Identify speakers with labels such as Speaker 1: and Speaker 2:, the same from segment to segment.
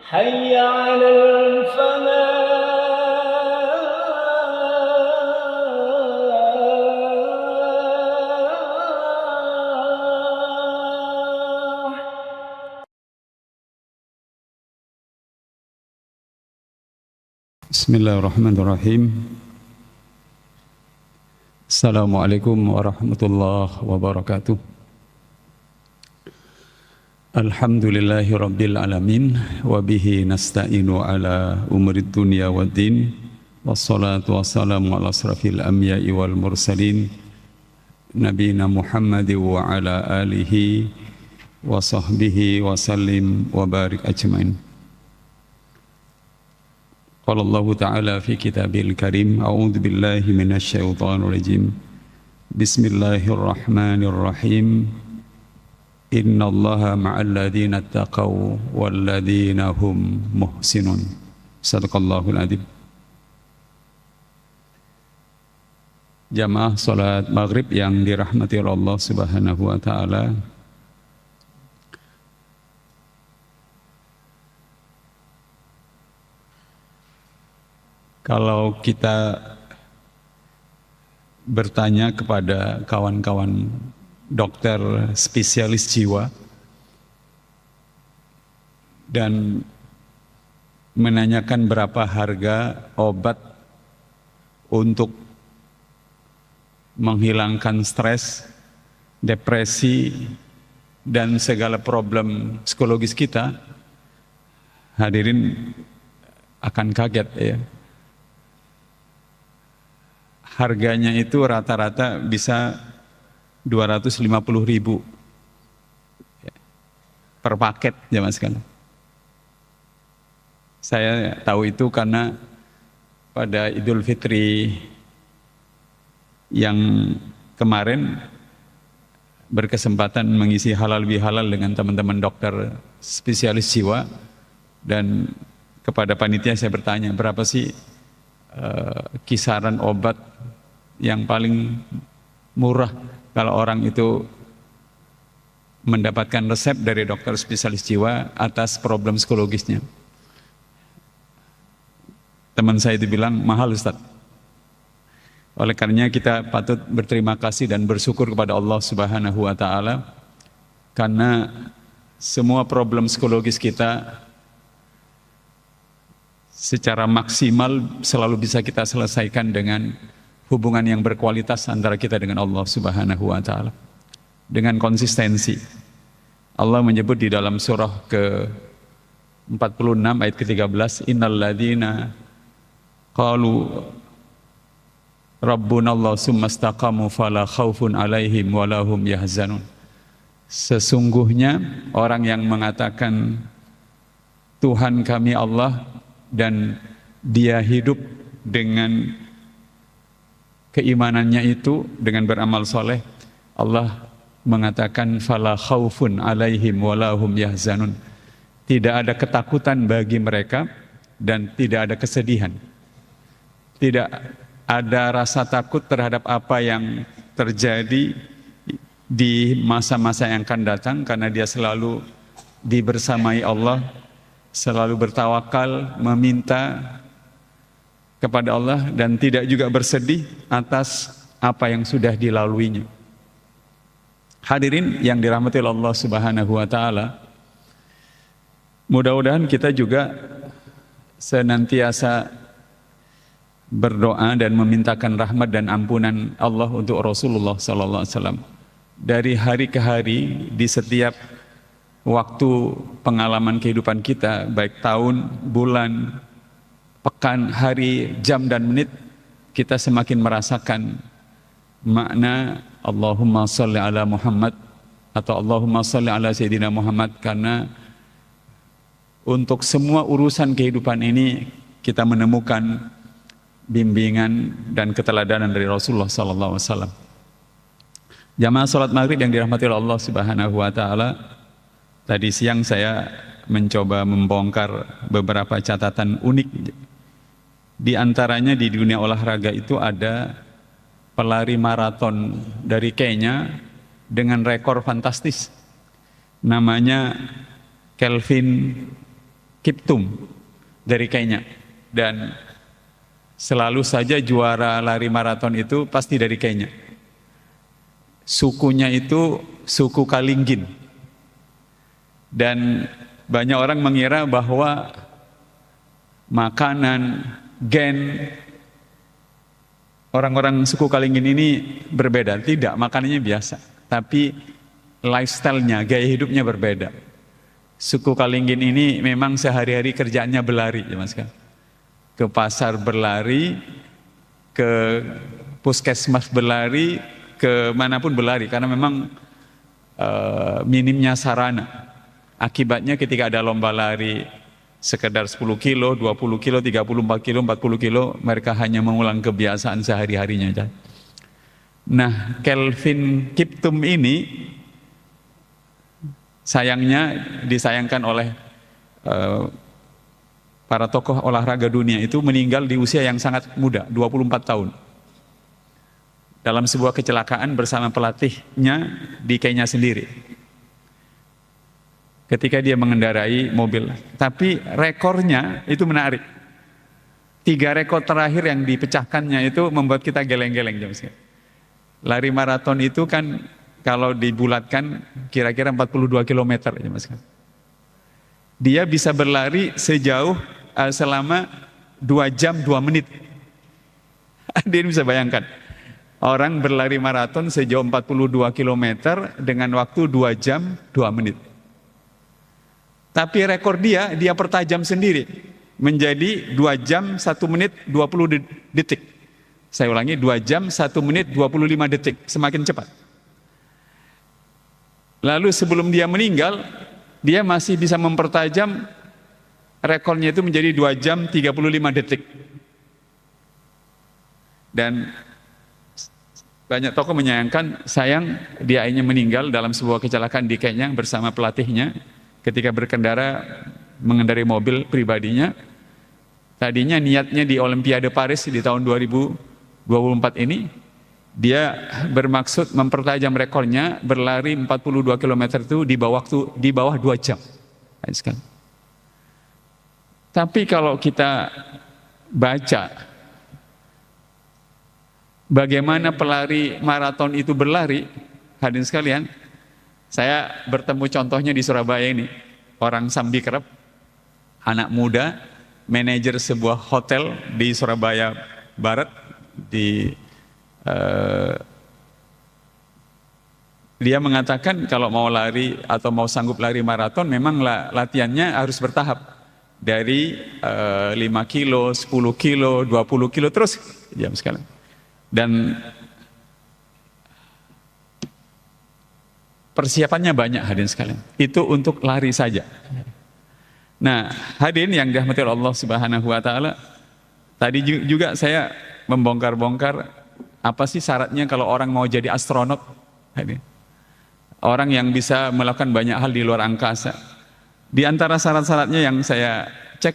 Speaker 1: حي على الفلاح.
Speaker 2: Bismillahirrahmanirrahim. Assalamualaikum warahmatullahi wabarakatuh. Alhamdulillahi rabbil alamin. Wabihi nasta'inu ala umurid dunya waddin. Wassalatu wassalamu ala asrafil anbiya'i wal mursalin, Nabina Muhammad wa ala alihi wa sahbihi wa sallim wa barik ajmain. Qala Allah Ta'ala fi kitabil karim, a'udzu billahi minasy syaithanir rajim. Bismillahirrahmanirrahim. Innallaha ma'al ladzina taqaw wal ladzina hum muhsinun. Shadaqallahul adzim. Jamaah salat maghrib yang dirahmati Allah Subhanahu wa taala. Kalau kita bertanya kepada kawan-kawan dokter spesialis jiwa dan menanyakan berapa harga obat untuk menghilangkan stres, depresi, dan segala problem psikologis kita, hadirin akan kaget ya. Harganya itu rata-rata bisa 250.000 per paket jemaah sekalian. Saya tahu itu karena pada Idul Fitri yang kemarin berkesempatan mengisi halal bihalal dengan teman-teman dokter spesialis jiwa, dan kepada panitia saya bertanya, berapa sih kisaran obat yang paling murah kalau orang itu mendapatkan resep dari dokter spesialis jiwa atas problem psikologisnya. Teman saya itu bilang, mahal Ustaz. Oleh karenanya kita patut berterima kasih dan bersyukur kepada Allah Subhanahu wa taala, karena semua problem psikologis kita secara maksimal selalu bisa kita selesaikan dengan hubungan yang berkualitas antara kita dengan Allah Subhanahu wa taala, dengan konsistensi. Allah menyebut di dalam surah ke-46 ayat ke-13, innal ladzina qalu rabbunallahu tsumma istaqamu fala khaufun alaihim walahum yahzanun. Sesungguhnya orang yang mengatakan Tuhan kami Allah dan dia hidup dengan keimanannya itu, dengan beramal soleh, Allah mengatakan fala khaufun alaihim walahum yahzanun. Tidak ada ketakutan bagi mereka dan tidak ada kesedihan. Tidak ada rasa takut terhadap apa yang terjadi di masa-masa yang akan datang, karena dia selalu dibersamai Allah, selalu bertawakal, meminta kepada Allah, dan tidak juga bersedih atas apa yang sudah dilaluinya. Hadirin yang dirahmati Allah Subhanahu wa taala, mudah-mudahan kita juga senantiasa berdoa dan memintakan rahmat dan ampunan Allah untuk Rasulullah sallallahu alaihi wasallam. Dari hari ke hari, di setiap waktu pengalaman kehidupan kita, baik tahun, bulan, pekan, hari, jam, dan menit, kita semakin merasakan makna Allahumma salli ala Muhammad atau Allahumma salli ala Sayyidina Muhammad, karena untuk semua urusan kehidupan ini kita menemukan bimbingan dan keteladanan dari Rasulullah SAW. Jamaah salat maghrib yang dirahmati Allah Subhanahu wa taala, tadi siang saya mencoba membongkar beberapa catatan unik. Di antaranya di dunia olahraga itu ada pelari maraton dari Kenya dengan rekor fantastis. Namanya Kelvin Kiptum dari Kenya, dan selalu saja juara lari maraton itu pasti dari Kenya. Sukunya itu suku Kalenjin, dan banyak orang mengira bahwa makanan, gen orang-orang suku Kalenjin ini berbeda. Tidak, makanannya biasa, tapi lifestyle-nya, gaya hidupnya berbeda. Suku Kalenjin ini memang sehari-hari kerjaannya berlari, ya Mas. Ke pasar berlari, ke puskesmas berlari, ke manapun berlari, karena memang minimnya sarana. Akibatnya ketika ada lomba lari sekedar 10 kilo, 20 kilo, 34 kilo, 40 kilo, mereka hanya mengulang kebiasaan sehari-harinya aja. Nah, Kelvin Kiptum ini sayangnya disayangkan oleh para tokoh olahraga dunia itu meninggal di usia yang sangat muda, 24 tahun. Dalam sebuah kecelakaan bersama pelatihnya di Kenya sendiri. Ketika dia mengendarai mobil. Tapi rekornya itu menarik. 3 rekor terakhir yang dipecahkannya itu membuat kita geleng-geleng. Lari maraton itu kan kalau dibulatkan kira-kira 42 km. Dia bisa berlari sejauh selama 2 jam 2 menit. Dia bisa bayangkan. Orang berlari maraton sejauh 42 km dengan waktu 2 jam 2 menit. Tapi rekor dia pertajam sendiri menjadi 2 jam 1 menit 20 detik. Saya ulangi, 2 jam 1 menit 25 detik, semakin cepat. Lalu sebelum dia meninggal, dia masih bisa mempertajam rekornya itu menjadi 2 jam 35 detik. Dan banyak tokoh menyayangkan, sayang dia akhirnya meninggal dalam sebuah kecelakaan di Kenya bersama pelatihnya ketika mengendarai mobil pribadinya. Tadinya niatnya di Olimpiade Paris di tahun 2024 ini, dia bermaksud mempertajam rekornya berlari 42 km itu di bawah 2 jam. Tapi kalau kita baca bagaimana pelari maraton itu berlari, hadirin sekalian, saya bertemu contohnya di Surabaya ini, orang Sambi Kerep, anak muda, manajer sebuah hotel di Surabaya Barat, dia mengatakan kalau mau lari atau mau sanggup lari maraton memang latihannya harus bertahap dari 5 kilo, 10 kilo, 20 kilo terus jam sekalian. Dan persiapannya banyak hadirin sekalian. Itu untuk lari saja. Nah, hadirin yang dirahmati Allah Subhanahu wa taala, tadi juga saya membongkar-bongkar apa sih syaratnya kalau orang mau jadi astronot? Orang yang bisa melakukan banyak hal di luar angkasa. Di antara syarat-syaratnya yang saya cek,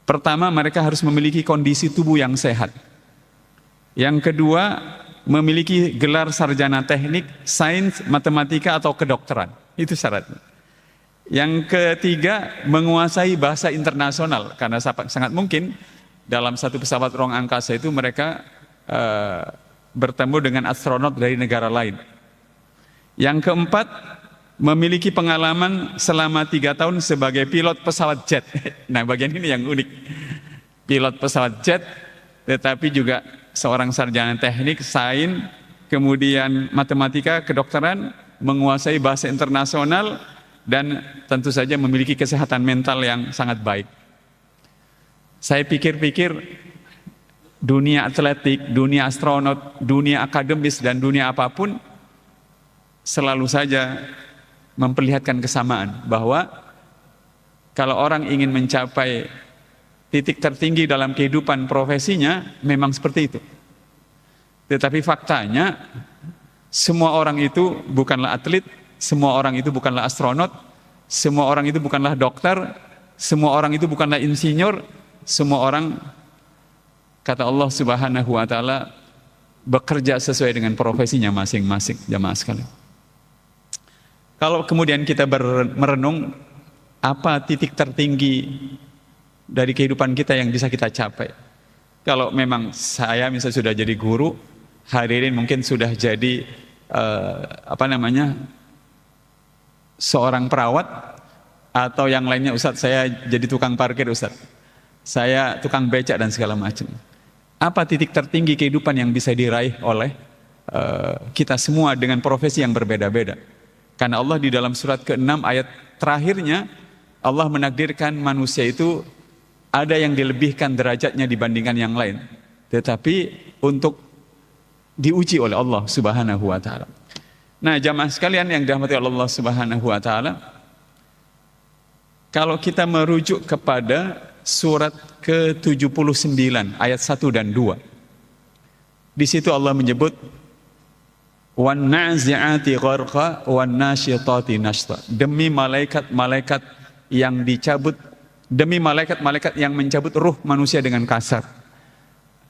Speaker 2: pertama mereka harus memiliki kondisi tubuh yang sehat. Yang kedua, memiliki gelar sarjana teknik, sains, matematika atau kedokteran. Itu syaratnya. Yang ketiga, menguasai bahasa internasional, karena sangat mungkin dalam satu pesawat ruang angkasa itu mereka bertemu dengan astronot dari negara lain. Yang keempat, memiliki pengalaman selama 3 tahun sebagai pilot pesawat jet. Nah, bagian ini yang unik. Pilot pesawat jet, tetapi juga seorang sarjana teknik, sains, kemudian matematika, kedokteran, menguasai bahasa internasional, dan tentu saja memiliki kesehatan mental yang sangat baik. Saya pikir-pikir dunia atletik, dunia astronot, dunia akademis, dan dunia apapun selalu saja memperlihatkan kesamaan bahwa kalau orang ingin mencapai titik tertinggi dalam kehidupan profesinya memang seperti itu. Tetapi faktanya semua orang itu bukanlah atlet, semua orang itu bukanlah astronot, semua orang itu bukanlah dokter, semua orang itu bukanlah insinyur, semua orang, kata Allah Subhanahu wa taala, bekerja sesuai dengan profesinya masing-masing, jamaah sekalian. Kalau kemudian kita merenung apa titik tertinggi dari kehidupan kita yang bisa kita capai. Kalau memang saya misalnya sudah jadi guru, hadirin mungkin sudah jadi seorang perawat, atau yang lainnya, Ustadz saya jadi tukang parkir, Ustadz saya tukang becak dan segala macam. Apa titik tertinggi kehidupan yang bisa diraih oleh kita semua dengan profesi yang berbeda-beda? Karena Allah di dalam surat ke-6 ayat terakhirnya, Allah menakdirkan manusia itu ada yang dilebihkan derajatnya dibandingkan yang lain, tetapi untuk diuji oleh Allah Subhanahu wa taala. Nah, jamaah sekalian yang dirahmati Allah Subhanahu wa taala, kalau kita merujuk kepada surat ke-79 ayat 1 dan 2, di situ Allah menyebut wan nazi'ati gharqa wan nasyitati nashta, demi malaikat-malaikat yang dicabut, demi malaikat-malaikat yang mencabut ruh manusia dengan kasar.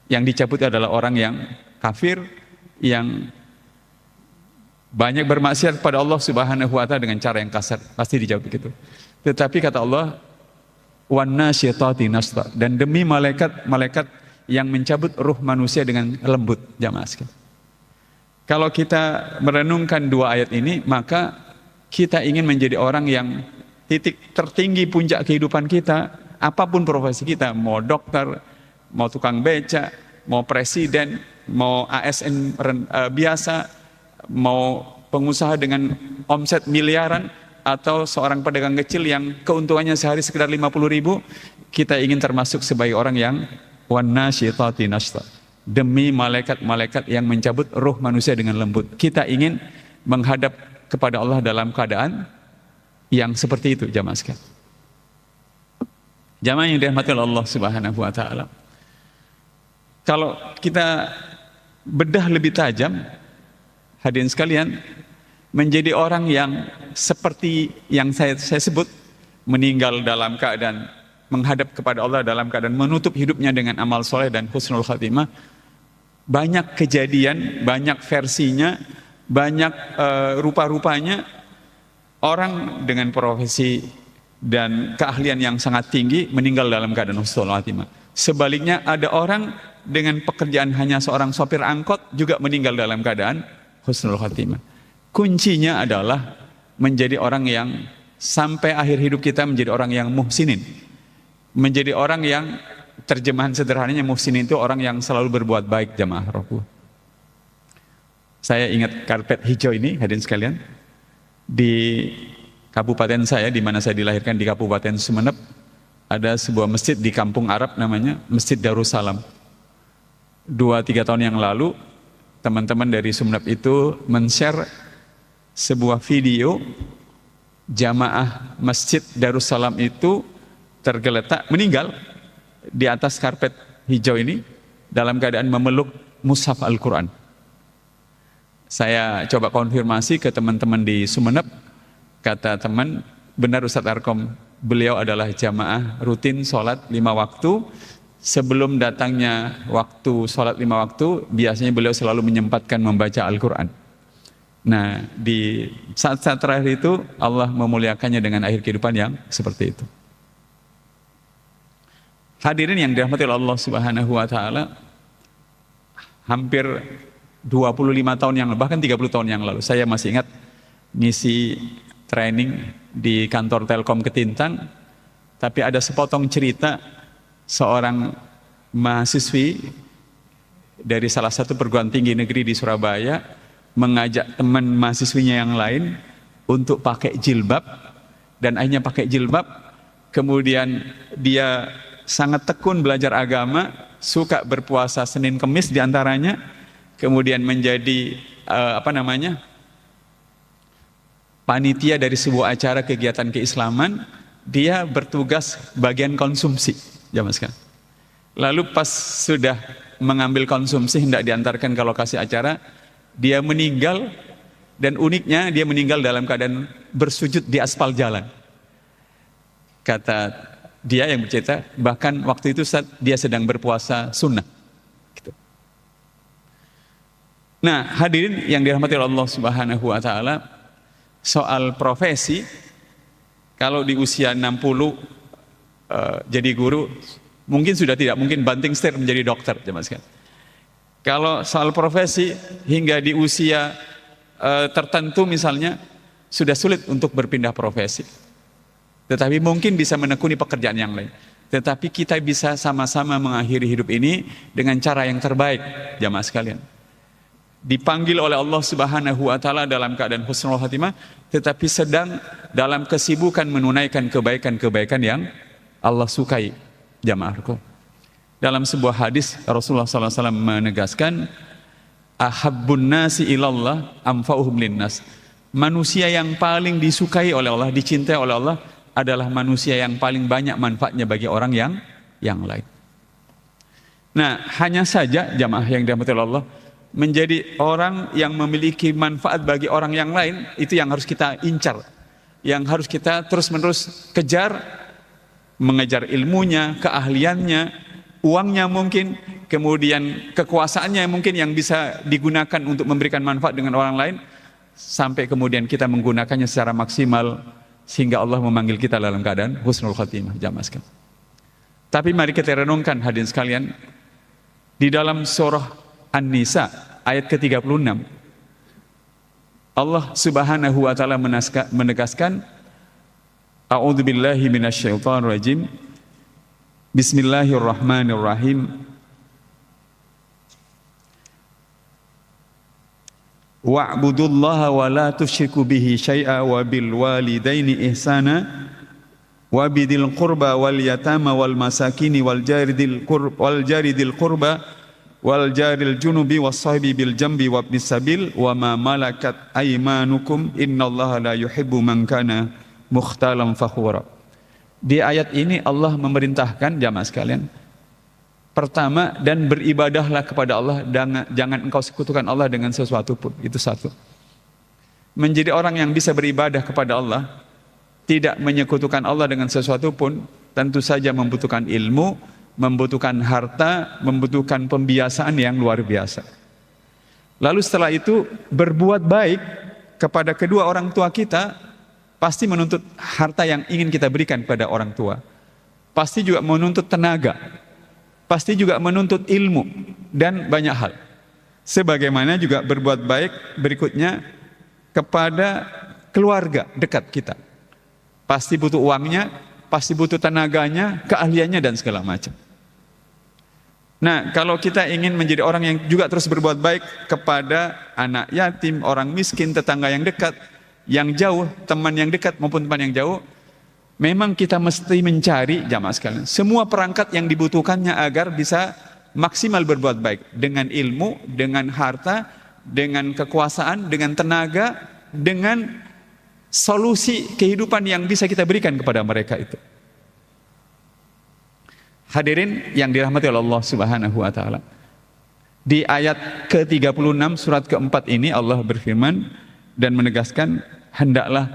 Speaker 2: Yang dicabut adalah orang yang kafir, yang banyak bermaksiat pada Allah Subhanahu wa taala dengan cara yang kasar, pasti dicabut gitu. Tetapi kata Allah wan nasyitati nashta, dan demi malaikat-malaikat yang mencabut ruh manusia dengan lembut. Jamaah sekalian, kalau kita merenungkan dua ayat ini, maka kita ingin menjadi orang yang titik tertinggi puncak kehidupan kita, apapun profesi kita, mau dokter, mau tukang beca, mau presiden, mau ASN biasa, mau pengusaha dengan omset miliaran, atau seorang pedagang kecil yang keuntungannya sehari sekitar 50.000, kita ingin termasuk sebagai orang yang wan nasyitati nashta, demi malaikat-malaikat yang mencabut ruh manusia dengan lembut. Kita ingin menghadap kepada Allah dalam keadaan yang seperti itu, jamaah sekalian. Jamaah yang dirahmati Allah Subhanahu wa taala, kalau kita bedah lebih tajam, hadirin sekalian, menjadi orang yang seperti yang saya sebut, meninggal dalam keadaan menghadap kepada Allah dalam keadaan menutup hidupnya dengan amal soleh dan husnul khatimah, banyak kejadian, banyak versinya, banyak rupa-rupanya. Orang dengan profesi dan keahlian yang sangat tinggi meninggal dalam keadaan husnul khatimah. Sebaliknya, ada orang dengan pekerjaan hanya seorang sopir angkot juga meninggal dalam keadaan husnul khatimah. Kuncinya adalah menjadi orang yang sampai akhir hidup kita menjadi orang yang muhsinin. Menjadi orang yang, terjemahan sederhananya muhsinin itu orang yang selalu berbuat baik, jamaah rohku. Saya ingat karpet hijau ini, hadirin sekalian, di kabupaten saya, di mana saya dilahirkan, di Kabupaten Sumeneb, ada sebuah masjid di kampung Arab namanya Masjid Darussalam. 2-3 tahun yang lalu, teman-teman dari Sumeneb itu men-share sebuah video jamaah Masjid Darussalam itu tergeletak, meninggal di atas karpet hijau ini dalam keadaan memeluk mushaf Al-Quran. Saya coba konfirmasi ke teman-teman di Sumeneb, kata teman, benar Ustadz Arkom, beliau adalah jamaah rutin sholat 5 waktu. Sebelum datangnya waktu sholat 5 waktu, biasanya beliau selalu menyempatkan membaca Al-Quran. Nah, di saat-saat terakhir itu Allah memuliakannya dengan akhir kehidupan yang seperti itu. Hadirin yang dirahmati Allah Subhanahu wa taala, hampir 25 tahun yang lalu, bahkan 30 tahun yang lalu, saya masih ingat ngisi training di kantor Telkom Ketintang, tapi ada sepotong cerita seorang mahasiswi dari salah satu perguruan tinggi negeri di Surabaya mengajak teman mahasiswinya yang lain untuk pakai jilbab, dan akhirnya pakai jilbab. Kemudian dia sangat tekun belajar agama, suka berpuasa Senin Kemis diantaranya, kemudian menjadi panitia dari sebuah acara kegiatan keislaman. Dia bertugas bagian konsumsi, jamaah sekalian. Lalu pas sudah mengambil konsumsi, hendak diantarkan ke lokasi acara, dia meninggal, dan uniknya dia meninggal dalam keadaan bersujud di aspal jalan. Kata dia yang bercerita, bahkan waktu itu saat dia sedang berpuasa sunnah gitu. Nah, hadirin yang dirahmati Allah Subhanahu wa taala, soal profesi, Kalau di usia 60 jadi guru, mungkin sudah tidak mungkin banting setir menjadi dokter, jemaah sekalian. Kalau soal profesi, hingga di usia tertentu misalnya, sudah sulit untuk berpindah profesi. Tetapi mungkin bisa menekuni pekerjaan yang lain. Tetapi kita bisa sama-sama mengakhiri hidup ini dengan cara yang terbaik, jamaah sekalian. Dipanggil oleh Allah Subhanahu wa taala dalam keadaan husnul khatimah, tetapi sedang dalam kesibukan menunaikan kebaikan-kebaikan yang Allah sukai, jamaahku. Dalam sebuah hadis Rasulullah SAW menegaskan, ahabbun nasi ilallah amfa'uhum linnas. Manusia yang paling disukai oleh Allah, dicintai oleh Allah adalah manusia yang paling banyak manfaatnya bagi orang yang lain. Nah, hanya saja jamaah yang dirahmati Allah, menjadi orang yang memiliki manfaat bagi orang yang lain, itu yang harus kita incar, yang harus kita terus-menerus kejar, mengejar ilmunya, keahliannya, uangnya mungkin, kemudian kekuasaannya mungkin yang bisa digunakan untuk memberikan manfaat dengan orang lain, sampai kemudian kita menggunakannya secara maksimal sehingga Allah memanggil kita dalam keadaan husnul khatimah, jamaah sekalian. Tapi mari kita renungkan hadirin sekalian, di dalam surah An-Nisa ayat ke-36 Allah Subhanahu wa taala menegaskan, a'udzubillahi minasyaitonir rajim, bismillahirrahmanirrahim, wa'budullaha wa la tusyriku bihi syai'a wa bil walidaini ihsana wa bidil qurba wal yatama wal masakini wal jaridil qurba wal jaril junubi was sahibi bil jambi wa ibnis sabil wa ma malakat aymanukum innallaha la yuhibbu man kana mukhtalan fakhura. Di ayat ini Allah memerintahkan jamaah sekalian, pertama, dan beribadahlah kepada Allah, jangan engkau sekutukan Allah dengan sesuatu pun. Itu satu. Menjadi orang yang bisa beribadah kepada Allah, tidak menyekutukan Allah dengan sesuatu pun, tentu saja membutuhkan ilmu, membutuhkan harta, membutuhkan pembiasaan yang luar biasa. Lalu setelah itu berbuat baik kepada kedua orang tua kita, pasti menuntut harta yang ingin kita berikan kepada orang tua. Pasti juga menuntut tenaga, pasti juga menuntut ilmu dan banyak hal. Sebagaimana juga berbuat baik berikutnya kepada keluarga dekat kita. Pasti butuh uangnya, pasti butuh tenaganya, keahliannya dan segala macam. Nah, kalau kita ingin menjadi orang yang juga terus berbuat baik kepada anak yatim, orang miskin, tetangga yang dekat, yang jauh, teman yang dekat maupun teman yang jauh, memang kita mesti mencari, jamaah sekalian, semua perangkat yang dibutuhkannya agar bisa maksimal berbuat baik dengan ilmu, dengan harta, dengan kekuasaan, dengan tenaga, dengan solusi kehidupan yang bisa kita berikan kepada mereka itu. Hadirin yang dirahmati oleh Allah Subhanahu wa taala. Di ayat ke-36 surat ke-4 ini Allah berfirman dan menegaskan, hendaklah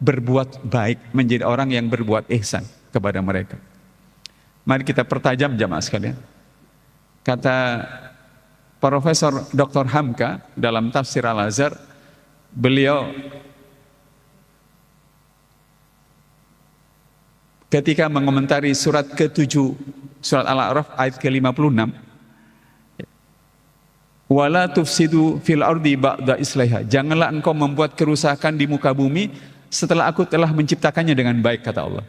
Speaker 2: berbuat baik, menjadi orang yang berbuat ihsan kepada mereka. Mari kita pertajam jamaah sekalian. Kata Profesor Dr. Hamka dalam tafsir Al-Azhar, beliau ketika mengomentari surat ke-7 surat Al-A'raf ayat ke-56, wala tufsidu fil ardi ba'da islaiha, janganlah engkau membuat kerusakan di muka bumi setelah aku telah menciptakannya dengan baik, kata Allah.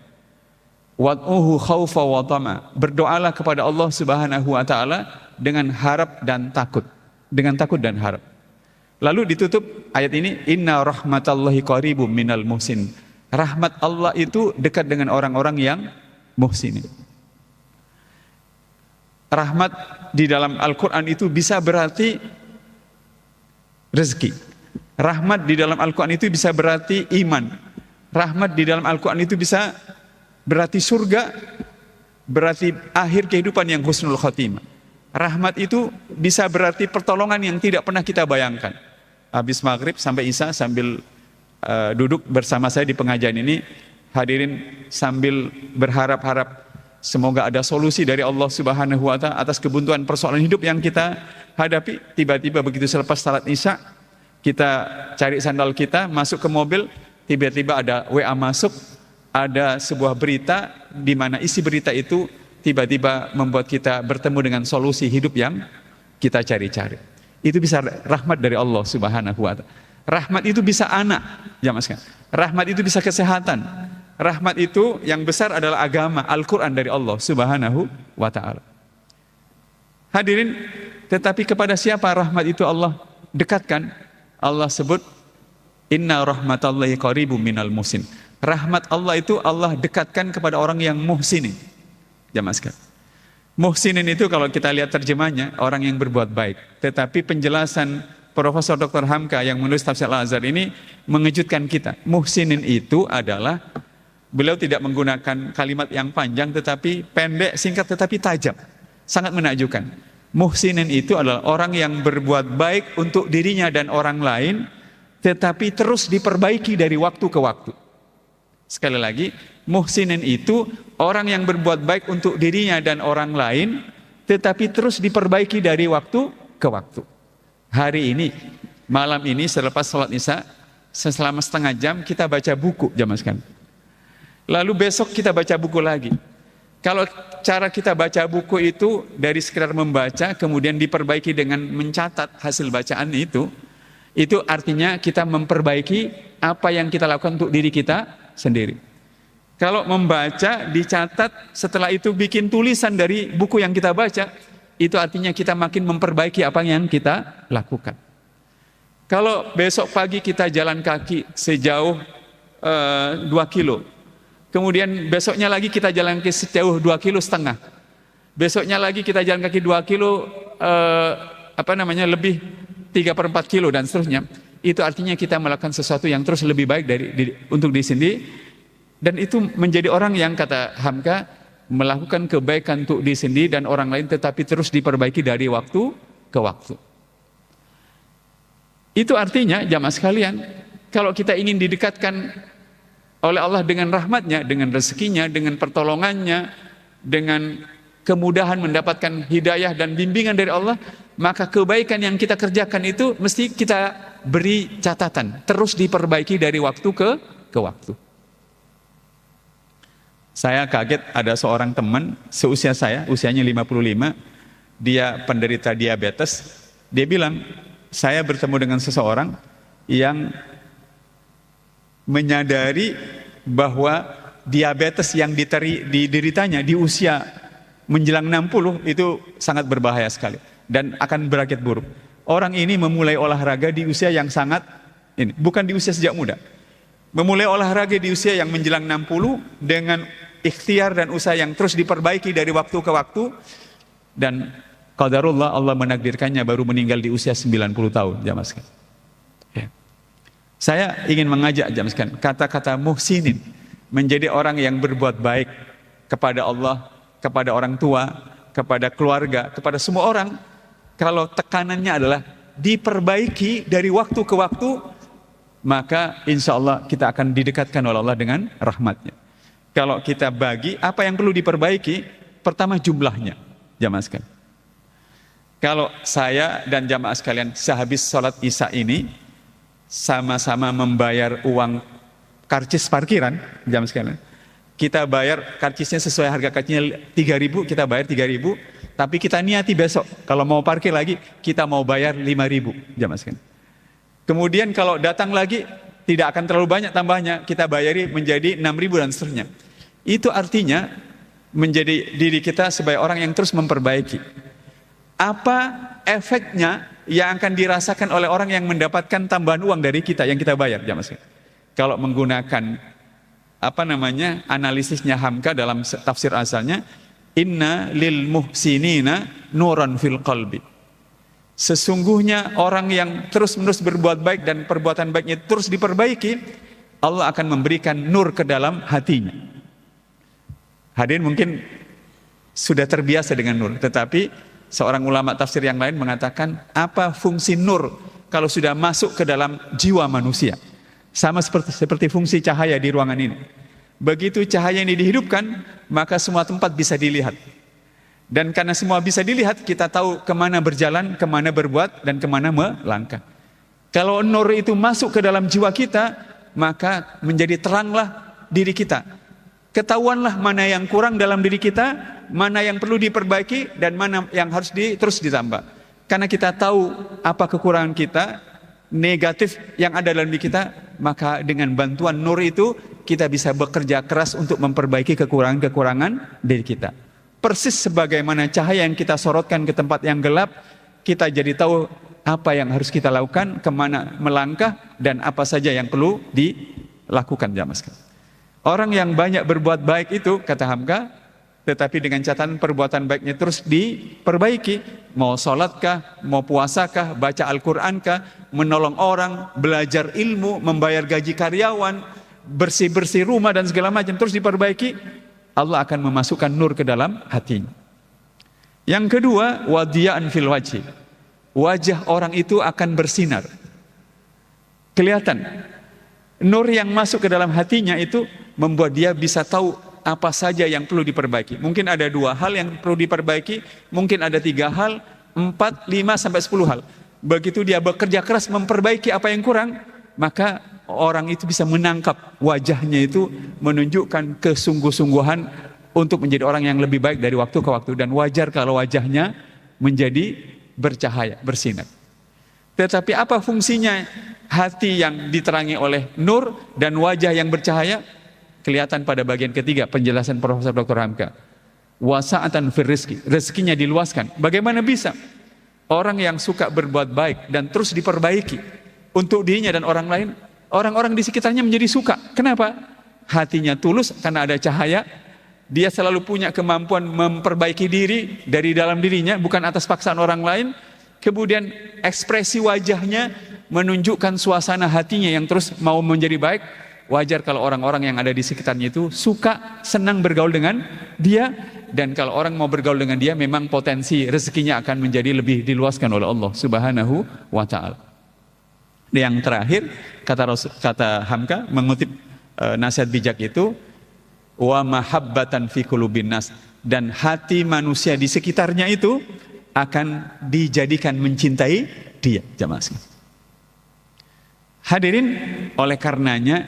Speaker 2: Wad'uhu khaufa wa tama, berdoalah kepada Allah Subhanahu wa taala dengan harap dan takut, dengan takut dan harap. Lalu ditutup ayat ini, inna rahmatallahi qaribum minal muhsin, rahmat Allah itu dekat dengan orang-orang yang muhsinin. Rahmat di dalam Al-Quran itu bisa berarti rezeki. Rahmat di dalam Al-Quran itu bisa berarti iman. Rahmat di dalam Al-Quran itu bisa berarti surga, berarti akhir kehidupan yang husnul khatimah. Rahmat itu bisa berarti pertolongan yang tidak pernah kita bayangkan. Habis maghrib sampai isya sambil duduk bersama saya di pengajian ini, hadirin sambil berharap-harap semoga ada solusi dari Allah Subhanahu wa taala atas kebuntuan persoalan hidup yang kita hadapi. Tiba-tiba begitu selepas salat isya, kita cari sandal kita, masuk ke mobil, tiba-tiba ada WA masuk, ada sebuah berita di mana isi berita itu tiba-tiba membuat kita bertemu dengan solusi hidup yang kita cari-cari. Itu bisa rahmat dari Allah Subhanahu wa Ta'ala. Rahmat itu bisa anak, jamaah sekalian. Rahmat itu bisa kesehatan. Rahmat itu yang besar adalah agama, Al-Quran dari Allah Subhanahu wa Ta'ala. Hadirin, tetapi kepada siapa rahmat itu Allah dekatkan? Allah sebut, inna rahmatallahi qaribum minal muhsin. Rahmat Allah itu Allah dekatkan kepada orang yang muhsinin. Jamaah sekalian. Muhsinin itu kalau kita lihat terjemahnya, orang yang berbuat baik. Tetapi penjelasan Profesor Dr. Hamka yang menulis tafsir Al-Azhar ini mengejutkan kita. Muhsinin itu adalah, beliau tidak menggunakan kalimat yang panjang tetapi pendek, singkat tetapi tajam. Sangat menakjubkan. Muhsinin itu adalah orang yang berbuat baik untuk dirinya dan orang lain, tetapi terus diperbaiki dari waktu ke waktu. Sekali lagi, muhsinin itu orang yang berbuat baik untuk dirinya dan orang lain, tetapi terus diperbaiki dari waktu ke waktu. Hari ini, malam ini selepas sholat isya, selama setengah jam kita baca buku, jamaah sekalian. Lalu besok kita baca buku lagi. Kalau cara kita baca buku itu dari sekedar membaca, kemudian diperbaiki dengan mencatat hasil bacaan itu artinya kita memperbaiki apa yang kita lakukan untuk diri kita sendiri. Kalau membaca, dicatat, setelah itu bikin tulisan dari buku yang kita baca, itu artinya kita makin memperbaiki apa yang kita lakukan. Kalau besok pagi kita jalan kaki sejauh 2 kilo, kemudian besoknya lagi kita jalan kaki sejauh 2,5 kilo, besoknya lagi kita jalan kaki 2 kilo, lebih 3/4 kilo dan seterusnya. Itu artinya kita melakukan sesuatu yang terus lebih baik untuk diri sendiri. Dan itu menjadi orang yang, kata Hamka, melakukan kebaikan untuk diri sendiri dan orang lain, tetapi terus diperbaiki dari waktu ke waktu. Itu artinya, jamaah sekalian, kalau kita ingin didekatkan oleh Allah dengan rahmatnya, dengan rezekinya, dengan pertolongannya, dengan kemudahan mendapatkan hidayah dan bimbingan dari Allah, maka kebaikan yang kita kerjakan itu mesti kita beri catatan, terus diperbaiki dari waktu ke waktu. Saya kaget, ada seorang teman seusia saya, usianya 55, dia penderita diabetes. Dia bilang, saya bertemu dengan seseorang yang menyadari bahwa diabetes yang dideritanya di usia menjelang 60 itu sangat berbahaya sekali dan akan berakibat buruk. Orang ini memulai olahraga di usia yang sangat bukan di usia sejak muda. Memulai olahraga di usia yang menjelang 60 dengan ikhtiar dan usaha yang terus diperbaiki dari waktu ke waktu, dan qadarullah Allah menakdirkannya baru meninggal di usia 90 tahun, jamaah sekalian. Ya. Saya ingin mengajak jamaah sekalian, kata-kata muhsinin, menjadi orang yang berbuat baik kepada Allah, kepada orang tua, kepada keluarga, kepada semua orang. Kalau tekanannya adalah diperbaiki dari waktu ke waktu, maka insya Allah kita akan didekatkan oleh Allah dengan rahmatnya. Kalau kita bagi, apa yang perlu diperbaiki? Pertama, jumlahnya, jamaah sekalian. Kalau saya dan jamaah sekalian sehabis sholat isya ini sama-sama membayar uang karcis parkiran, jamaah sekalian, kita bayar karcisnya sesuai harga karcisnya 3.000, kita bayar 3.000, tapi kita niati besok kalau mau parkir lagi kita mau bayar 5.000, jamaah sekalian. Kemudian kalau datang lagi tidak akan terlalu banyak tambahnya, kita bayari menjadi 6.000 dan seterusnya. Itu artinya menjadi diri kita sebagai orang yang terus memperbaiki. Apa efeknya yang akan dirasakan oleh orang yang mendapatkan tambahan uang dari kita yang kita bayar, jamaah sekalian? Kalau menggunakan analisisnya Hamka dalam tafsir asalnya, inna lil muhsinina nuran fil qalbi. Sesungguhnya orang yang terus-menerus berbuat baik dan perbuatan baiknya terus diperbaiki, Allah akan memberikan nur ke dalam hatinya. Hadirin mungkin sudah terbiasa dengan nur, tetapi seorang ulama tafsir yang lain mengatakan, apa fungsi nur kalau sudah masuk ke dalam jiwa manusia? Sama seperti fungsi cahaya di ruangan ini. Begitu cahaya ini dihidupkan, maka semua tempat bisa dilihat. Dan karena semua bisa dilihat, kita tahu kemana berjalan, kemana berbuat, dan kemana melangkah. Kalau nur itu masuk ke dalam jiwa kita, maka menjadi teranglah diri kita. Ketahuanlah mana yang kurang dalam diri kita, mana yang perlu diperbaiki, dan mana yang harus terus ditambah. Karena kita tahu apa kekurangan kita, negatif yang ada dalam diri kita, maka dengan bantuan nur itu kita bisa bekerja keras untuk memperbaiki kekurangan-kekurangan diri kita. Persis sebagaimana cahaya yang kita sorotkan ke tempat yang gelap, kita jadi tahu apa yang harus kita lakukan, kemana melangkah, dan apa saja yang perlu dilakukan jamaah sekalian. Orang yang banyak berbuat baik itu, kata Hamka, tetapi dengan catatan perbuatan baiknya terus diperbaiki. Mau sholatkah, mau puasakah, baca Al-Qur'ankah, menolong orang, belajar ilmu, membayar gaji karyawan, bersih-bersih rumah dan segala macam, terus diperbaiki, Allah akan memasukkan nur ke dalam hatinya. Yang kedua, wadiya'an fil wajhi. Wajah orang itu akan bersinar. Kelihatan. Nur yang masuk ke dalam hatinya itu membuat dia bisa tahu apa saja yang perlu diperbaiki. Mungkin ada 2 hal yang perlu diperbaiki, mungkin ada 3 hal, 4, 5, sampai 10 hal. Begitu dia bekerja keras memperbaiki apa yang kurang, maka orang itu bisa menangkap wajahnya itu menunjukkan kesungguh-sungguhan untuk menjadi orang yang lebih baik dari waktu ke waktu. Dan wajar kalau wajahnya menjadi bercahaya, bersinar. Tetapi apa fungsinya hati yang diterangi oleh nur dan wajah yang bercahaya? Kelihatan pada bagian ketiga penjelasan Profesor Dr. Hamka. Wasa'atan fir rizki, rezekinya diluaskan. Bagaimana bisa orang yang suka berbuat baik dan terus diperbaiki untuk dirinya dan orang lain, orang-orang di sekitarnya menjadi suka. Kenapa? Hatinya tulus karena ada cahaya. Dia selalu punya kemampuan memperbaiki diri dari dalam dirinya, bukan atas paksaan orang lain. Kemudian ekspresi wajahnya menunjukkan suasana hatinya yang terus mau menjadi baik. Wajar kalau orang-orang yang ada di sekitarnya itu suka, senang bergaul dengan dia. Dan kalau orang mau bergaul dengan dia, memang potensi rezekinya akan menjadi lebih diluaskan oleh Allah Subhanahu wa ta'ala. Yang terakhir, kata Hamka mengutip nasihat bijak itu, wa mahabbatan fi qulubin nas, dan hati manusia di sekitarnya itu akan dijadikan mencintai dia. Jamaah sekalian. Hadirin, oleh karenanya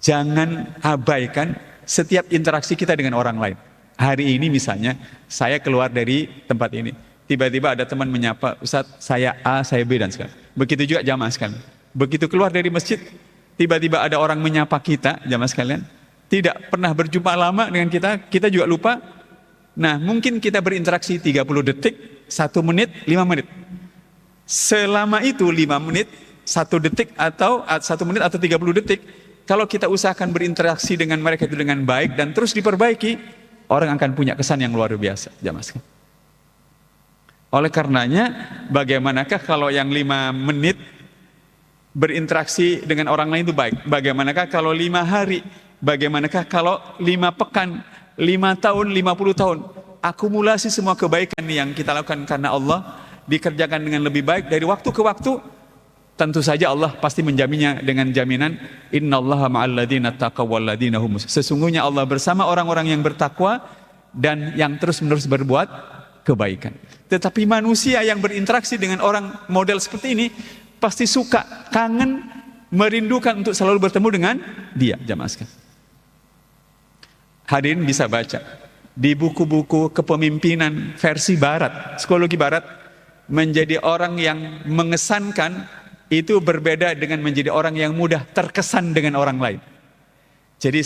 Speaker 2: jangan abaikan setiap interaksi kita dengan orang lain. Hari ini misalnya saya keluar dari tempat ini, tiba-tiba ada teman menyapa, Ustaz saya A, saya B dan sekalian. Begitu juga jamaah sekalian. Begitu keluar dari masjid, tiba-tiba ada orang menyapa kita, jamaah sekalian, tidak pernah berjumpa lama dengan kita juga lupa. Nah, mungkin kita berinteraksi 30 detik, 1 menit, 5 menit. Selama itu 5 menit, 1 detik atau 1 menit atau 30 detik, kalau kita usahakan berinteraksi dengan mereka itu dengan baik dan terus diperbaiki, orang akan punya kesan yang luar biasa, jamaah sekalian. Oleh karenanya, bagaimanakah kalau yang 5 menit berinteraksi dengan orang lain itu baik? Bagaimanakah kalau 5 hari? Bagaimanakah kalau 5 pekan, 5 tahun, 50 tahun? Akumulasi semua kebaikan yang kita lakukan karena Allah dikerjakan dengan lebih baik dari waktu ke waktu. Tentu saja Allah pasti menjaminnya dengan jaminan innallaha ma'al ladzina taqaw wal ladzina hum. Sesungguhnya Allah bersama orang-orang yang bertakwa dan yang terus-menerus berbuat kebaikan. Tetapi manusia yang berinteraksi dengan orang model seperti ini pasti suka, kangen, merindukan untuk selalu bertemu dengan dia, jamaah sekalian. Hadirin bisa baca di buku-buku kepemimpinan versi barat, psikologi barat, menjadi orang yang mengesankan itu berbeda dengan menjadi orang yang mudah terkesan dengan orang lain. Jadi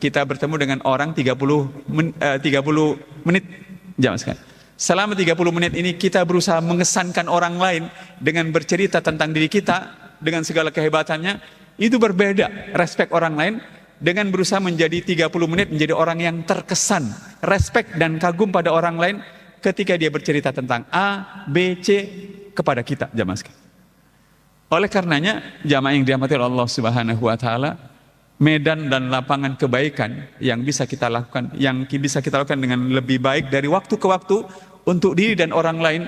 Speaker 2: kita bertemu dengan orang 30 menit, jamaah sekalian. Selama 30 menit ini kita berusaha mengesankan orang lain dengan bercerita tentang diri kita dengan segala kehebatannya. Itu berbeda respek orang lain dengan berusaha menjadi 30 menit menjadi orang yang terkesan, respek dan kagum pada orang lain ketika dia bercerita tentang A, B, C kepada kita, jamaah sekalian. Oleh karenanya, jamaah yang dirahmati Allah Subhanahu wa taala, medan dan lapangan kebaikan yang bisa kita lakukan, dengan lebih baik dari waktu ke waktu untuk diri dan orang lain,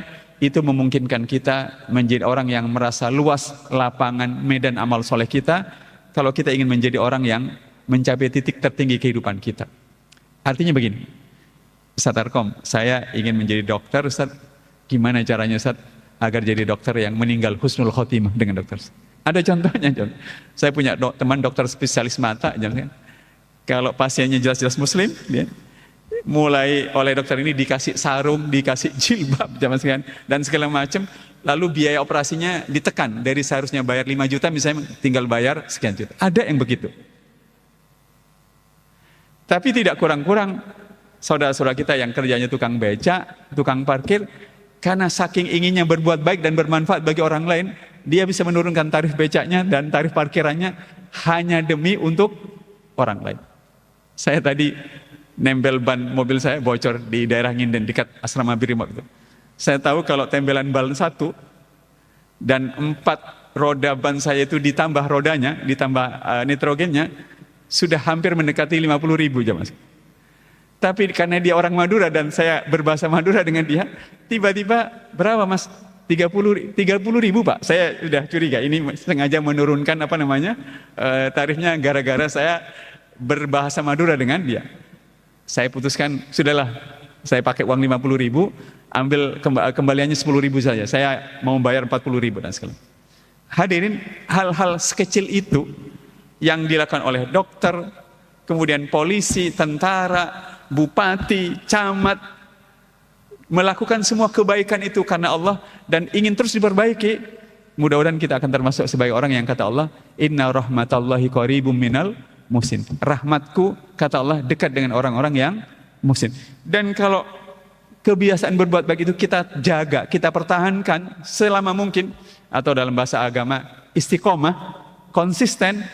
Speaker 2: itu memungkinkan kita menjadi orang yang merasa luas lapangan medan amal soleh kita kalau kita ingin menjadi orang yang mencapai titik tertinggi kehidupan kita. Artinya begini, Ustaz Arkom, saya ingin menjadi dokter, Ustaz. Gimana caranya Ustaz agar jadi dokter yang meninggal husnul khotimah dengan dokter? Ada contohnya, John. Saya punya teman dokter spesialis mata, John. Kalau pasiennya jelas-jelas muslim, ya, mulai oleh dokter ini dikasih sarung, dikasih jilbab zaman sekian dan segala macam, lalu biaya operasinya ditekan dari seharusnya bayar 5 juta misalnya tinggal bayar sekian juta. Ada yang begitu. Tapi tidak kurang-kurang saudara-saudara kita yang kerjanya tukang beca, tukang parkir, karena saking inginnya berbuat baik dan bermanfaat bagi orang lain, dia bisa menurunkan tarif becaknya dan tarif parkirannya hanya demi untuk orang lain. Saya tadi nempel ban mobil saya bocor di daerah Nginden dekat asrama Brimob itu. Saya tahu kalau tempelan ban 1 dan 4 roda ban saya itu ditambah rodanya, ditambah nitrogennya, sudah hampir mendekati 50.000 jamaah. Tapi karena dia orang Madura dan saya berbahasa Madura dengan dia, tiba-tiba berapa mas? 30.000 Pak. Saya sudah curiga ini sengaja menurunkan tarifnya gara-gara saya berbahasa Madura dengan dia. Saya putuskan sudahlah, saya pakai uang 50.000, ambil kembaliannya 10.000 saja. Saya mau bayar 40.000 dan segala. Hadirin, hal-hal sekecil itu yang dilakukan oleh dokter, kemudian polisi, tentara, bupati, camat, melakukan semua kebaikan itu karena Allah dan ingin terus diperbaiki. Mudah-mudahan kita akan termasuk sebagai orang yang kata Allah, inna rahmatallahi qaribum minal muhsin. Rahmatku, kata Allah, dekat dengan orang-orang yang muhsin. Dan kalau kebiasaan berbuat baik itu kita jaga, kita pertahankan selama mungkin, atau dalam bahasa agama istiqomah, konsisten,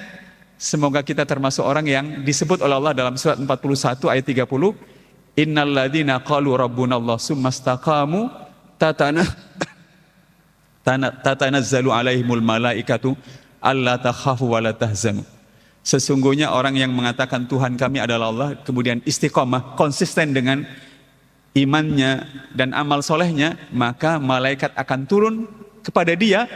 Speaker 2: semoga kita termasuk orang yang disebut oleh Allah dalam surat 41 ayat 30, innal ladzina qalu rabbunallah tsumastaqamu tatanazzalu alaihimul malaikatu alla takhafu wa la tahzanu. Sesungguhnya orang yang mengatakan Tuhan kami adalah Allah, kemudian istiqomah, konsisten dengan imannya dan amal solehnya, maka malaikat akan turun kepada dia.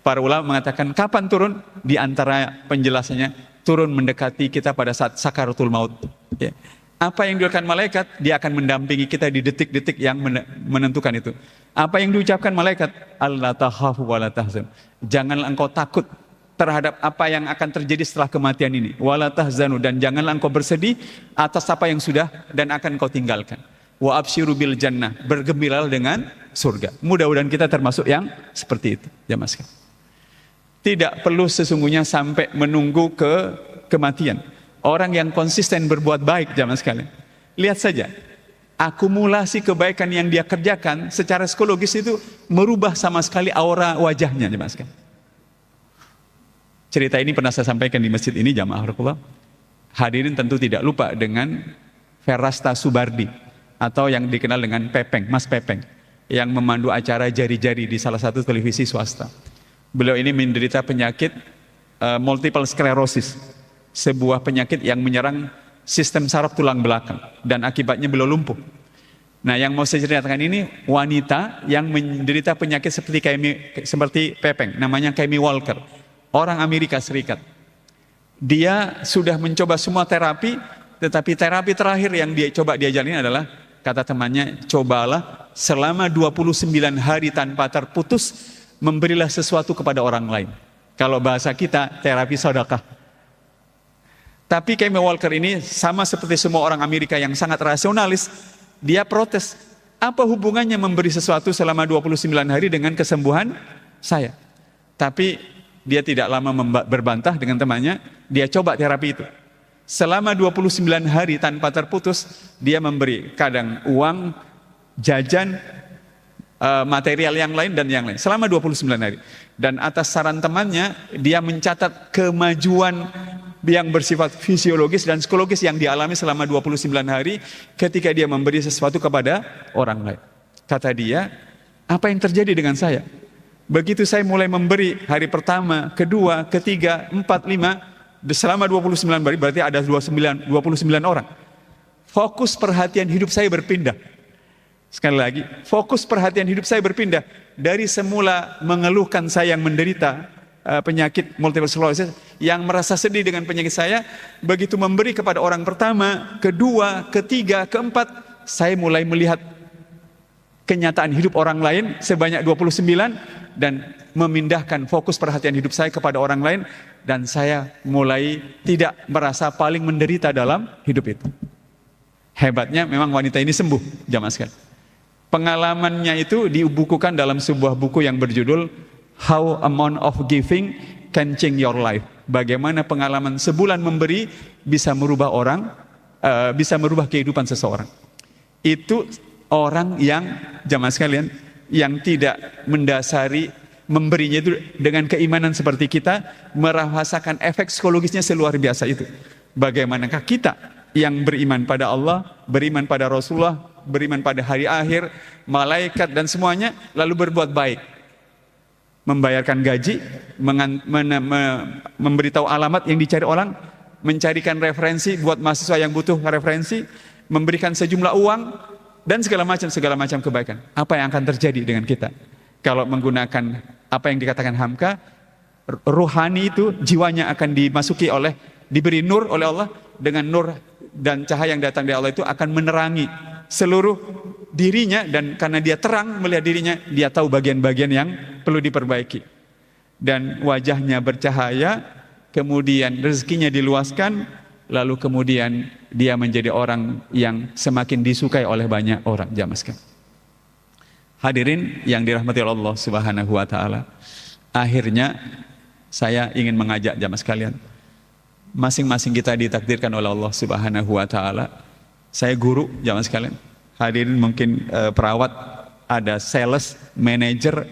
Speaker 2: Para ulama mengatakan kapan turun? Di antara penjelasannya, turun mendekati kita pada saat sakaratul maut. Ya. Apa yang dilakukan malaikat? Dia akan mendampingi kita di detik-detik yang menentukan itu. Apa yang diucapkan malaikat? Allah takhafu wa la tahzan. Janganlah engkau takut terhadap apa yang akan terjadi setelah kematian ini. Wala tahzanu, dan janganlah engkau bersedih atas apa yang sudah dan akan kau tinggalkan. Wa absyiru bil jannah, bergembiralah dengan surga. Mudah-mudahan kita termasuk yang seperti itu. Jamaah sekalian. Tidak perlu sesungguhnya sampai menunggu ke kematian. Orang yang konsisten berbuat baik, jamaah sekalian, lihat saja akumulasi kebaikan yang dia kerjakan secara psikologis itu merubah sama sekali aura wajahnya, jamaah sekalian. Cerita ini pernah saya sampaikan di masjid ini, jamaah Rasulullah. Hadirin tentu tidak lupa dengan Ferrasta Subardi, atau yang dikenal dengan Pepeng, Mas Pepeng, yang memandu acara jari-jari di salah satu televisi swasta. Beliau ini menderita penyakit multiple sclerosis, sebuah penyakit yang menyerang sistem saraf tulang belakang dan akibatnya beliau lumpuh. Nah, yang mau saya ceritakan ini wanita yang menderita penyakit seperti Pepeng, namanya Kemi Walker, orang Amerika Serikat. Dia sudah mencoba semua terapi, tetapi terapi terakhir yang dia jalani adalah, kata temannya, cobalah selama 29 hari tanpa terputus memberilah sesuatu kepada orang lain. Kalau bahasa kita, terapi sedekah. Tapi Kemi Walker ini sama seperti semua orang Amerika yang sangat rasionalis, dia protes. Apa hubungannya memberi sesuatu selama 29 hari dengan kesembuhan saya? Tapi dia tidak lama berbantah dengan temannya, dia coba terapi itu. Selama 29 hari tanpa terputus, dia memberi kadang uang, jajan, material yang lain dan yang lain. Selama 29 hari. Dan atas saran temannya, dia mencatat kemajuan yang bersifat fisiologis dan psikologis yang dialami selama 29 hari ketika dia memberi sesuatu kepada orang lain. Kata dia, apa yang terjadi dengan saya? Begitu saya mulai memberi hari pertama, kedua, ketiga, 4, 5, selama 29 hari, berarti ada 29 orang. Fokus perhatian hidup saya berpindah. Sekali lagi, fokus perhatian hidup saya berpindah. Dari semula mengeluhkan saya yang menderita penyakit multiple sclerosis, yang merasa sedih dengan penyakit saya, begitu memberi kepada orang pertama, kedua, ketiga, keempat, saya mulai melihat kenyataan hidup orang lain sebanyak 29 dan memindahkan fokus perhatian hidup saya kepada orang lain, dan saya mulai tidak merasa paling menderita dalam hidup itu. Hebatnya memang wanita ini sembuh, jamaah sekalian. Pengalamannya itu dibukukan dalam sebuah buku yang berjudul How Amount of Giving Can Change Your Life. Bagaimana pengalaman sebulan memberi bisa merubah orang, bisa merubah kehidupan seseorang. Itu orang yang, jamaah sekalian, yang tidak mendasari memberinya itu dengan keimanan seperti kita, merasakan efek psikologisnya seluar biasa itu. Bagaimanakah kita yang beriman pada Allah, beriman pada Rasulullah, beriman pada hari akhir, malaikat dan semuanya, lalu berbuat baik, membayarkan gaji, memberitahu alamat yang dicari orang, mencarikan referensi buat mahasiswa yang butuh referensi, memberikan sejumlah uang, dan segala macam kebaikan. Apa yang akan terjadi dengan kita kalau menggunakan apa yang dikatakan Hamka? Ruhani itu jiwanya akan dimasuki diberi nur oleh Allah, dengan nur dan cahaya yang datang dari Allah itu akan menerangi seluruh dirinya, dan karena dia terang melihat dirinya, dia tahu bagian-bagian yang perlu diperbaiki, dan wajahnya bercahaya, kemudian rezekinya diluaskan, lalu kemudian dia menjadi orang yang semakin disukai oleh banyak orang, jamaah sekalian. Hadirin yang dirahmati Allah Subhanahu wa taala, akhirnya saya ingin mengajak jamaah sekalian, masing-masing kita ditakdirkan oleh Allah Subhanahu wa taala. Saya guru, jamaah sekalian. Hadirin mungkin perawat, ada sales, manager,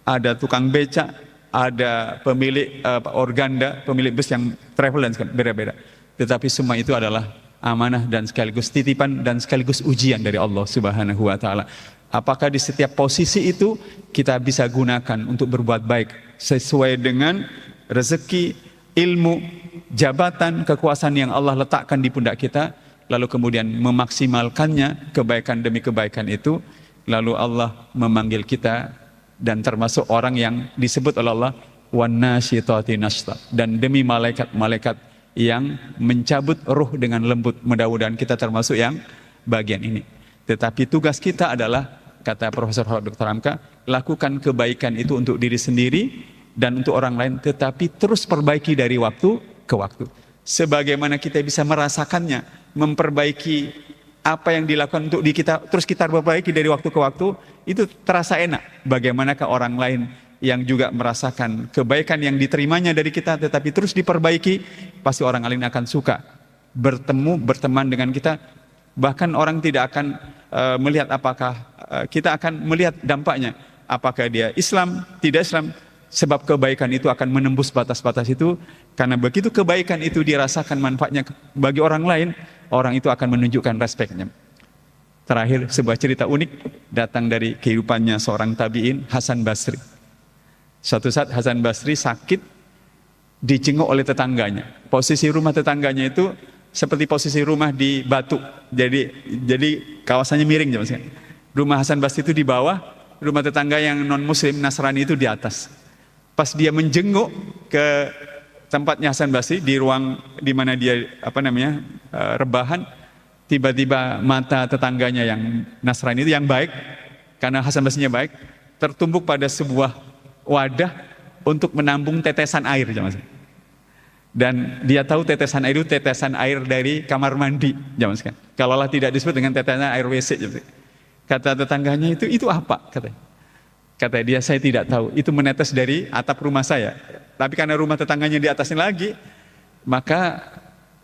Speaker 2: ada tukang becak, ada pemilik organda, pemilik bus yang travel dan beda-beda. Tetapi semua itu adalah amanah dan sekaligus titipan dan sekaligus ujian dari Allah Subhanahu wa taala. Apakah di setiap posisi itu kita bisa gunakan untuk berbuat baik sesuai dengan rezeki, ilmu, jabatan, kekuasaan yang Allah letakkan di pundak kita, lalu kemudian memaksimalkannya, kebaikan demi kebaikan itu, lalu Allah memanggil kita dan termasuk orang yang disebut oleh Allah wan-nasyitati nashta, dan demi malaikat-malaikat yang mencabut ruh dengan lembut. Mudah-mudahan kita termasuk yang bagian ini. Tetapi tugas kita adalah, kata Profesor Dr. Hamka, lakukan kebaikan itu untuk diri sendiri dan untuk orang lain, tetapi terus perbaiki dari waktu ke waktu. Sebagaimana kita bisa merasakannya, memperbaiki apa yang dilakukan untuk kita, terus kita perbaiki dari waktu ke waktu, itu terasa enak. Bagaimanakah orang lain yang juga merasakan kebaikan yang diterimanya dari kita, tetapi terus diperbaiki, pasti orang lain akan suka berteman dengan kita. Bahkan orang tidak akan melihat apakah kita akan melihat dampaknya, apakah dia Islam, tidak Islam, sebab kebaikan itu akan menembus batas-batas itu. Karena begitu kebaikan itu dirasakan manfaatnya bagi orang lain, orang itu akan menunjukkan respeknya. Terakhir, sebuah cerita unik datang dari kehidupannya seorang tabi'in, Hasan Basri. Suatu saat Hasan Basri sakit, dijenguk oleh tetangganya. Posisi rumah tetangganya itu seperti posisi rumah di Batu, jadi kawasannya miring. Rumah Hasan Basri itu di bawah, rumah tetangga yang non muslim Nasrani itu di atas. Pas dia menjenguk ke tempatnya Hasan Basri, di ruang di mana dia rebahan, tiba-tiba mata tetangganya yang Nasrani itu, yang baik, karena Hasan Basrinya baik, tertumbuk pada sebuah wadah untuk menampung tetesan air, dan dia tahu tetesan air itu tetesan air dari kamar mandi, kalaulah tidak disebut dengan tetesan air WC. Kata tetangganya, itu apa? Kata dia, saya tidak tahu, itu menetes dari atap rumah saya, tapi karena rumah tetangganya di atasnya lagi, maka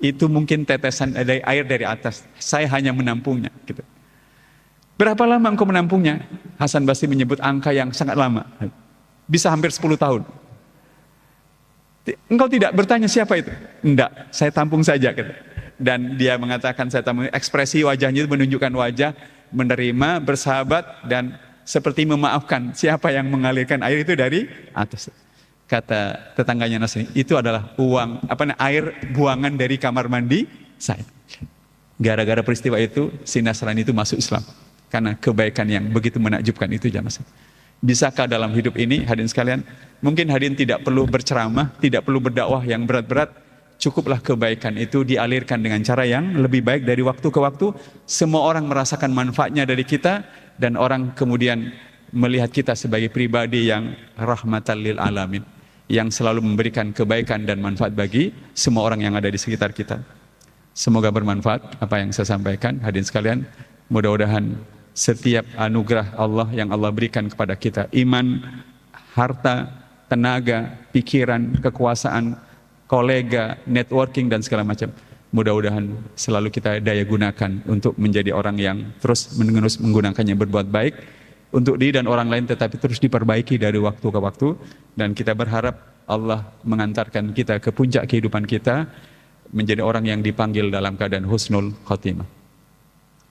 Speaker 2: itu mungkin tetesan dari air dari atas, saya hanya menampungnya. Berapa lama engkau menampungnya? Hasan Basri menyebut angka yang sangat lama, bisa hampir 10 tahun. Engkau tidak bertanya siapa itu? Enggak, saya tampung saja. Dan dia mengatakan, saya tampung. Ekspresi wajahnya itu menunjukkan wajah menerima, bersahabat, dan seperti memaafkan siapa yang mengalirkan air itu dari atas. Kata tetangganya Nasrani, itu adalah air buangan dari kamar mandi saya. Gara-gara peristiwa itu, si Nasrani itu masuk Islam, karena kebaikan yang begitu menakjubkan itu, jamaah. Bisakah dalam hidup ini, hadirin sekalian, mungkin hadirin tidak perlu berceramah, tidak perlu berdakwah yang berat-berat, cukuplah kebaikan itu dialirkan dengan cara yang lebih baik dari waktu ke waktu. Semua orang merasakan manfaatnya dari kita, dan orang kemudian melihat kita sebagai pribadi yang rahmatan lil alamin, yang selalu memberikan kebaikan dan manfaat bagi semua orang yang ada di sekitar kita. Semoga bermanfaat apa yang saya sampaikan, hadirin sekalian. Mudah-mudahan setiap anugerah Allah yang Allah berikan kepada kita, iman, harta, tenaga, pikiran, kekuasaan, kolega, networking, dan segala macam, mudah-mudahan selalu kita daya gunakan untuk menjadi orang yang terus menerus menggunakannya berbuat baik untuk diri dan orang lain, tetapi terus diperbaiki dari waktu ke waktu. Dan kita berharap Allah mengantarkan kita ke puncak kehidupan kita, menjadi orang yang dipanggil dalam keadaan husnul khotimah.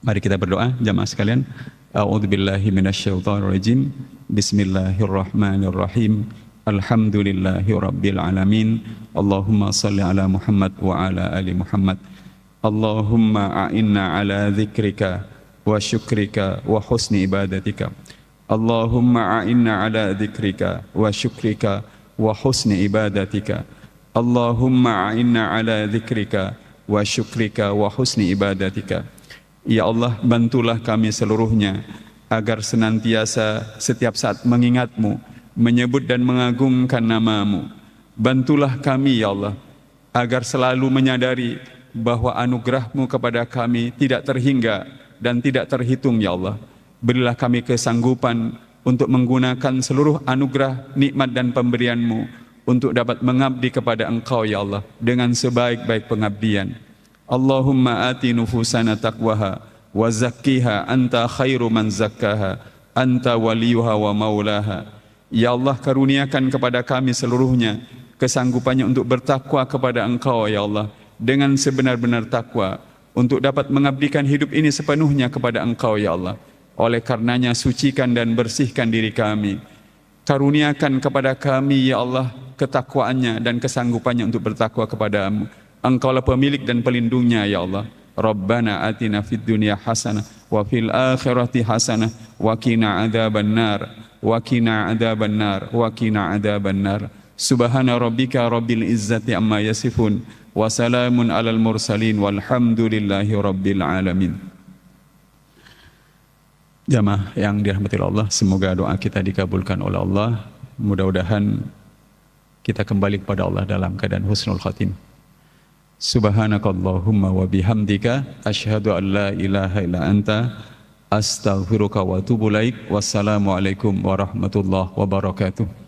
Speaker 2: Mari kita berdoa jamaah sekalian. A'udzubillahi minasyaitonirrajim. Bismillahirrahmanirrahim. Alhamdulillahi rabbil alamin. Allahumma salli ala Muhammad wa ala ali Muhammad. Allahumma a'inna ala dzikrika wa syukrika wa husni ibadatika. Allahumma a'inna ala dzikrika wa syukrika wa husni ibadatika. Allahumma a'inna ala dzikrika wa syukrika wa husni ibadatika. Ya Allah, bantulah kami seluruhnya agar senantiasa setiap saat mengingat-Mu, menyebut dan mengagungkan nama-Mu. Bantulah kami ya Allah agar selalu menyadari bahwa anugerah-Mu kepada kami tidak terhingga dan tidak terhitung ya Allah. Berilah kami kesanggupan untuk menggunakan seluruh anugerah, nikmat dan pemberian-Mu untuk dapat mengabdi kepada Engkau ya Allah dengan sebaik-baik pengabdian. Allahumma ati nufusana taqwaha wa zakkiha anta khairu man zakkaha anta waliyuha wa maulaha. Ya Allah, karuniakan kepada kami seluruhnya kesanggupannya untuk bertakwa kepada Engkau ya Allah, dengan sebenar-benar takwa, untuk dapat mengabdikan hidup ini sepenuhnya kepada Engkau ya Allah. Oleh karenanya sucikan dan bersihkan diri kami. Karuniakan kepada kami ya Allah ketakwaannya dan kesanggupannya untuk bertakwa kepada-Mu. Engkaulah pemilik dan pelindungnya ya Allah. Rabbana atina fid dunya hasanah wa fil akhirati hasanah wa qina adzabannar wa qina adzabannar wa qina adzabannar. Subhana rabbika rabbil izzati amma yasifun wa salamun alal mursalin walhamdulillahi rabbil alamin. Jamaah yang dirahmati Allah, semoga doa kita dikabulkan oleh Allah. Mudah-mudahan kita kembali kepada Allah dalam keadaan husnul khatimah. Subhanakallahumma wa bihamdika asyhadu an la ilaha illa anta astaghfiruka wa atubu ilaik. Wassalamualaikum warahmatullahi wabarakatuh.